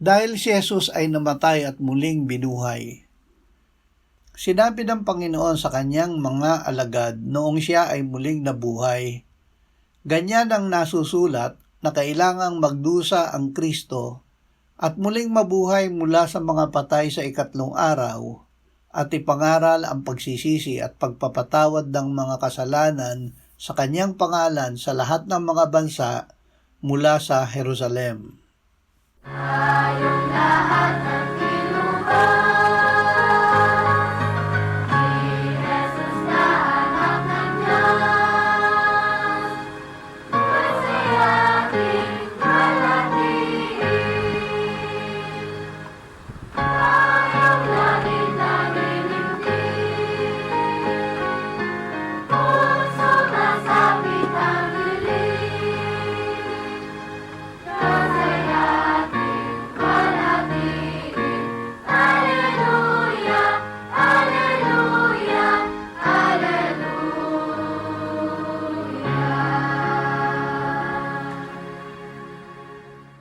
dahil si Jesus ay namatay at muling binuhay. Sinabi ng Panginoon sa kanyang mga alagad noong siya ay muling nabuhay. Ganyan ang nasusulat na kailangang magdusa ang Kristo at muling mabuhay mula sa mga patay sa ikatlong araw at ipangaral ang pagsisisi at pagpapatawad ng mga kasalanan sa kanyang pangalan sa lahat ng mga bansa mula sa Jerusalem. Tayong lahat ng